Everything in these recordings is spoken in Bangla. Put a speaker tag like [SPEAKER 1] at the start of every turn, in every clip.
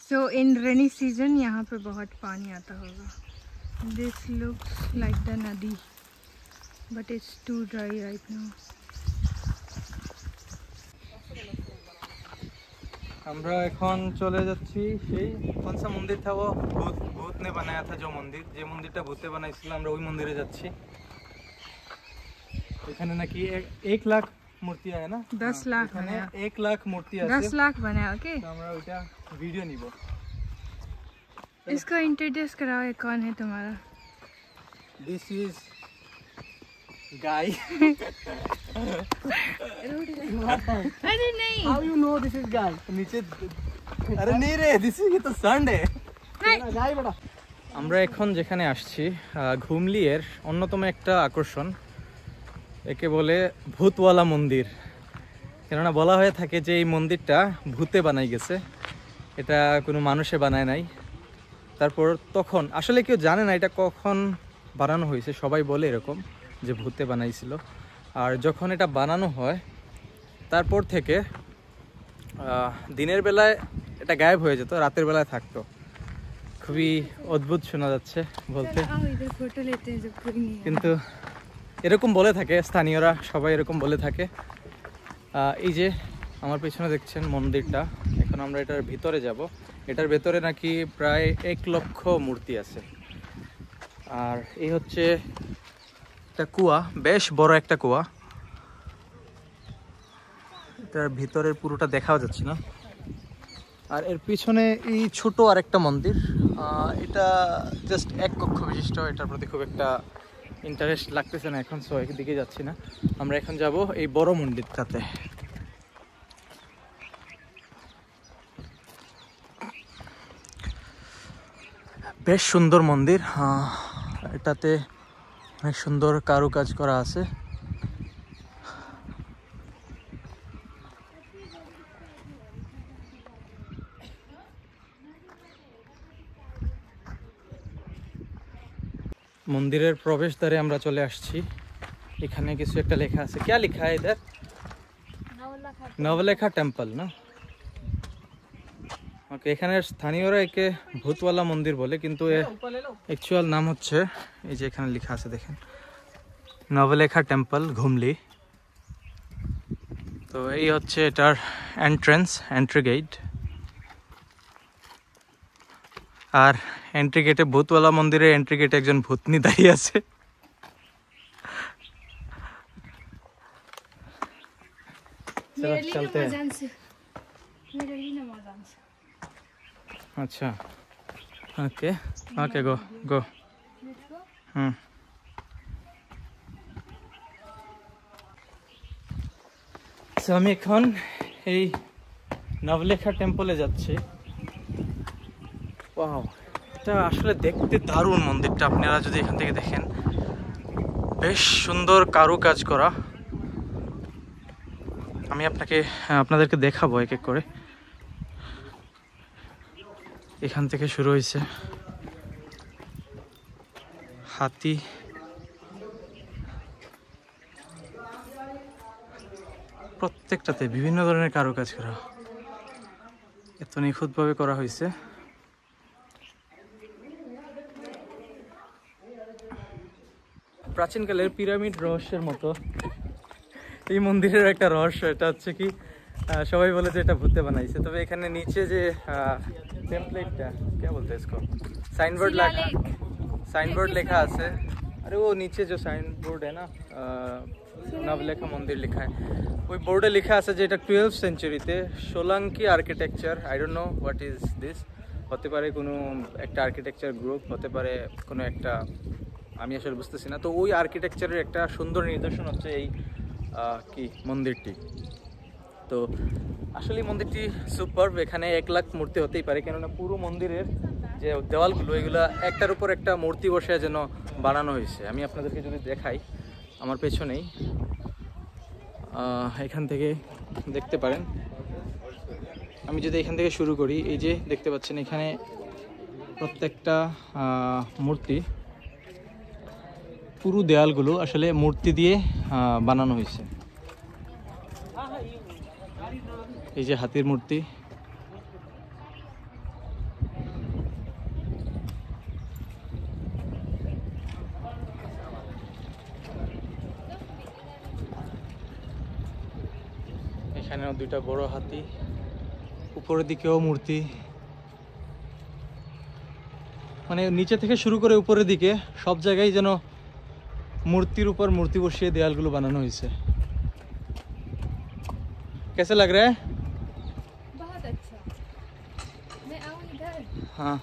[SPEAKER 1] So in rainy season यहाँ पे बहुत पानी आता होगा. This looks like the nadi, but it's too dry right now.
[SPEAKER 2] আমরা এখন চলে যাচ্ছি সেই কোন সা মন্দির था वो भूत ने बनाया था जो मंदिर যে মন্দিরটা ভূতে বানাইছিল আমরা ওই মন্দিরে যাচ্ছি এখানে নাকি 1 লাখ मूर्ति है ना
[SPEAKER 1] 10 लाख
[SPEAKER 2] बनाया 1 लाख मूर्ति है
[SPEAKER 1] 10 लाख बनाया ओके
[SPEAKER 2] तो আমরা ওইটা ভিডিও নিব
[SPEAKER 1] इसको इंट्रोड्यूस कराओ ये कौन है तुम्हारा
[SPEAKER 2] दिस इज गाय
[SPEAKER 1] अरे नहीं
[SPEAKER 2] how you know this is guy नीचे अरे नहीं रे दिस इज तो सैंड है गाय बड़ा আমরা এখন যেখানে আসছি ঘুমলি এর অন্যতম একটা আকর্ষণ একে বলে ভূতওয়ালা মন্দির কেননা বলা হয়ে থাকে যে এই মন্দিরটা ভূতে বানাই গেছে এটা কোনো মানুষে বানায় নাই তারপর তখন আসলে কেউ জানে না এটা কখন বানানো হয়েছে সবাই বলে এরকম যে ভূতে বানাইছিল আর যখন এটা বানানো হয় তারপর থেকে দিনের বেলায় এটা গায়েব হয়ে যেত রাতের বেলায় থাকতো খুবই অদ্ভুত শোনা যাচ্ছে বলতে কিন্তু এরকম বলে থাকে স্থানীয়রা সবাই এরকম বলে থাকে এই যে আমার পেছনে দেখছেন মন্দিরটা এখন আমরা এটার ভিতরে যাব এটার ভেতরে নাকি প্রায় 1 লক্ষ মূর্তি আছে আর এই হচ্ছে একটা কুয়া বেশ বড় একটা কুয়া এটার ভিতরের পুরোটা দেখাও যাচ্ছে না আর এর পিছনে এই ছোট আরেকটা মন্দির এটা জাস্ট 1 কক্ষ বিশিষ্ট এটার প্রতি খুব একটা ইন্টারেস্ট লাগতেছে না এখন সো একদিকে যাচ্ছি না আমরা এখন যাব এই বড় মন্দিরটাতে বেশ সুন্দর মন্দির এটাতে অনেক সুন্দর কারুকাজ করা আছে মন্দিরের প্রবেশদ্বারে আমরা চলে আসছি এখানে কিছু একটা লেখা আছে क्या लिखा है इधर नवलेखा टेम्पल ना ওকে এখানে স্থানীয়রা একে ভূতওয়ালা মন্দির বলে কিন্তু এর অ্যাকচুয়াল নাম হচ্ছে এই যে এখানে লেখা আছে দেখেন নবলেখা টেম্পল ঘুমলি তো এই হচ্ছে এটার এন্ট্রি গেট আর এন্ট্রি গেটে ভূতওয়ালা মন্দিরের এন্ট্রি গেটে একজন ভূতনি দাঁড়িয়ে আছে चलते हैं अच्छा ओके ओके गो गो সো আমি এখন এই নবলেখা টেম্পলে যাচ্ছি ওয়াও এটা আসলে দেখতে দারুণ মন্দিরটা আপনারা যদি এখান থেকে দেখেন বেশ সুন্দর কারুকাজ করা আমি আপনাদেরকে দেখাবো এক এক করে এখান থেকে শুরু হয়েছে হাতি প্রত্যেকটাতে বিভিন্ন ধরনের কারুকাজ করা এত নিখুঁতভাবে করা হয়েছে প্রাচীনকালের পিরামিড রহস্যের মতো এই মন্দিরের একটা রহস্য এটা হচ্ছে কি সবাই বলে যে এটা ভূতে বানাইছে তবে এখানে নিচে যে টেমপ্লেটটা क्या बोलते हैं इसको साइन बोर्ड लिखा আছে अरे वो नीचे जो साइन बोर्ड है ना नवलेखा मंदिर लिखा है ওই বোর্ডে লেখা আছে যে এটা 12th সেঞ্চুরিতে Solanki architecture I don't know what is this হতে পারে কোনো একটা আর্কিটেকচার গ্রুপ হতে পারে কোনো একটা আমি আসলে বুঝতেছি না তো ওই আর্কিটেকচারের একটা সুন্দর নিদর্শন হচ্ছে এই কি মন্দিরটি তো আসলে মন্দিরটি সুপারব এখানে 1 লাখ মূর্তি হতেই পারে কেননা পুরো মন্দিরের যে দেওয়ালগুলো এগুলো একটার উপর একটা মূর্তি বসে যেন বানানো হয়েছে আমি আপনাদেরকে যদি দেখাই আমার পেছনেই এখান থেকে দেখতে পারেন আমি যদি এখান থেকে শুরু করি এই যে দেখতে পাচ্ছেন এখানে প্রত্যেকটা মূর্তি পুরো দেয়ালগুলো আসলে মূর্তি দিয়ে বানানো হয়েছে এই যে হাতির মূর্তি দুইটা বড় হাতি, উপরের দিকেও মূর্তি, মানে নিচে থেকে শুরু করে উপরের দিকে সব জায়গায় যেন মূর্তির উপর মূর্তি বসিয়ে দেয়ালগুলো বানানো হয়েছে। कैसा लग रहा है?
[SPEAKER 1] बहुत अच्छा। मैं आऊं इधर?
[SPEAKER 2] हाँ,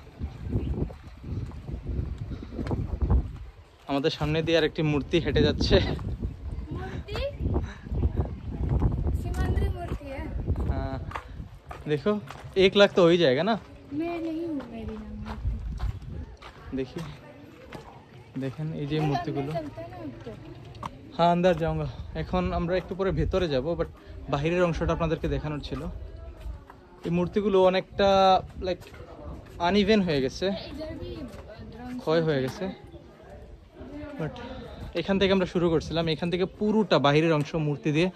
[SPEAKER 2] আমাদের সামনে দিয়ে আর একটি মূর্তি হেঁটে যাচ্ছে।
[SPEAKER 1] मूर्ति सीमांद्री मूर्ति है।
[SPEAKER 2] हाँ, देखो 1 लाख तो हो ही जाएगा ना।
[SPEAKER 1] मैं नहीं हूँ, मेरी नाम मूर्ति।
[SPEAKER 2] देखिए, देखें এই যে মূর্তিগুলো।
[SPEAKER 1] चलता है ना ऊपर।
[SPEAKER 2] হ্যাঁ, अंदर जाऊंगा। এখন আমরা একটু পরে ভেতরে যাব, বাট বাহিরের অংশটা আপনাদেরকে দেখানোর ছিল। এই মূর্তিগুলো অনেকটা লাইক আনইভেন হয়ে গেছে,
[SPEAKER 1] इधर भी
[SPEAKER 2] ক্ষয় হয়ে গেছে। বাট এখান থেকে আমরা শুরু করছিলাম, এখান থেকে পুরোটা বাহিরের অংশ মূর্তি দিয়ে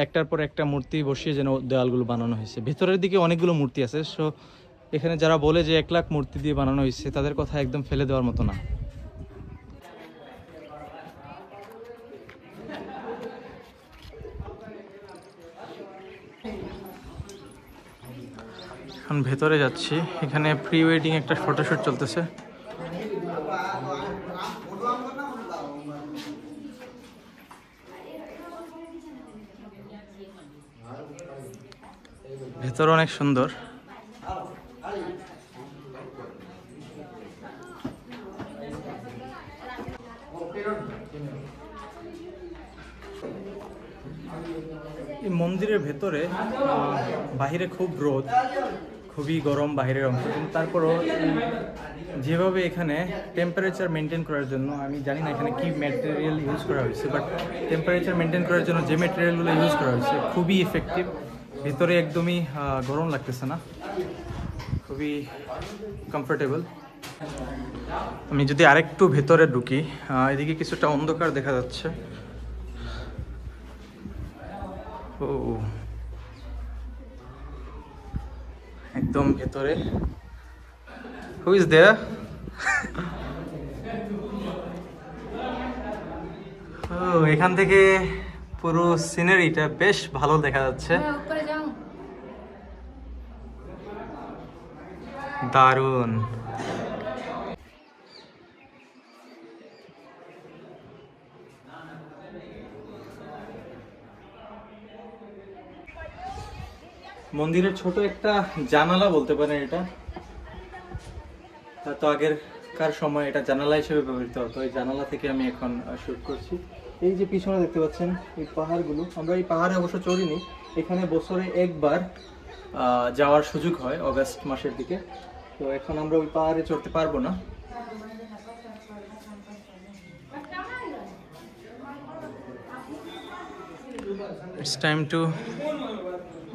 [SPEAKER 2] একটার পর একটা মূর্তি বসিয়ে যেন দেওয়ালগুলো বানানো হয়েছে। ভেতরের দিকে অনেকগুলো মূর্তি আছে। সো এখানে যারা বলে যে 1 লাখ মূর্তি দিয়ে বানানো হয়েছে, তাদের কথা একদম ফেলে দেওয়ার মতো না। এখন ভেতরে যাচ্ছি, এখানে প্রি ওয়েডিং একটা ফটোশুট চলতেছে। ভেতর অনেক সুন্দর। এই মন্দিরের ভেতরে বাহিরে খুব রোদ, খুবই গরম বাহিরের অংশ, কিন্তু তারপরও যেভাবে এখানে টেম্পারেচার মেনটেন করার জন্য, আমি জানি না এখানে কি ম্যাটেরিয়াল ইউজ করা হয়েছে, বাট টেম্পারেচার মেনটেন করার জন্য যে ম্যাটেরিয়ালগুলো ইউজ করা হয়েছে খুবই ইফেক্টিভ। ভিতরে একদমই গরম লাগতেছে না, খুবই কমফোর্টেবল। আমি যদি আরেকটু ভেতরে ঢুকি, এদিকে কিছুটা অন্ধকার দেখা যাচ্ছে। ও একদম ভেতরে। Who is there? ও, এখান থেকে পুরো সিনারিটা বেশ ভালো দেখা যাচ্ছে।
[SPEAKER 1] मैं ऊपर जाऊं?
[SPEAKER 2] দারুণ। মন্দিরের ছোট একটা জানালা বলতে পারেন এটা। তো আগেরকার সময় এটা জানালা হিসেবে ব্যবহৃত হতো। এই জানালা থেকে আমি এখন শুট করছি। এই যে পিছনে দেখতে পাচ্ছেন এই পাহাড়গুলো, আমরা এই পাহাড়ে অবশ্য চড়িনি। এখানে বছরে একবার যাওয়ার সুযোগ হয় অগাস্ট মাসের দিকে। তো এখন আমরা ওই পাহাড়ে চড়তে পারবো না। It's time to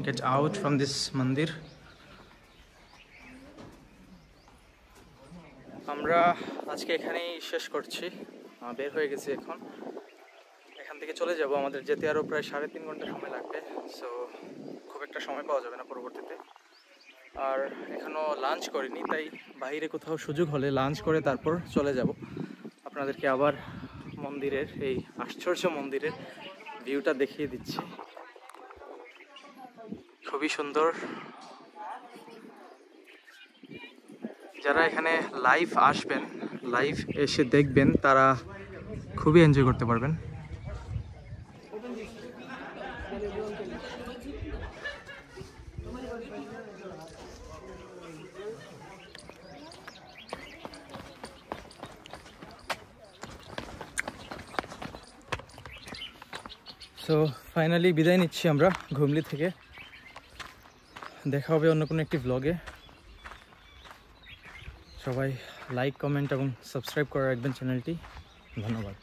[SPEAKER 2] get out from this mandir. আমরা আজকে এখানেই শেষ করছি, বের হয়ে গেছি। এখন এখান থেকে চলে যাব, আমাদের যেতে আরও প্রায় 3.5 ঘন্টা সময় লাগবে। সো খুব একটা সময় পাওয়া যাবে না পরবর্তীতে। আর এখনও লাঞ্চ করিনি, তাই বাইরে কোথাও সুযোগ হলে লাঞ্চ করে তারপর চলে যাব। আপনাদেরকে আবার মন্দিরের, এই আশ্চর্য মন্দিরের ভিউটা দেখিয়ে দিচ্ছি। খুবই সুন্দর। যারা এখানে লাইভ আসবেন, লাইভ এসে দেখবেন, তারা খুবই এনজয় করতে পারবেন। সো ফাইনালি বিদায় নিচ্ছি আমরা ঘুমলি থেকে। দেখা হবে অন্য কোনো একটি ব্লগে। সবাই লাইক, কমেন্ট এবং সাবস্ক্রাইব করে রাখবেন চ্যানেলটি। ধন্যবাদ।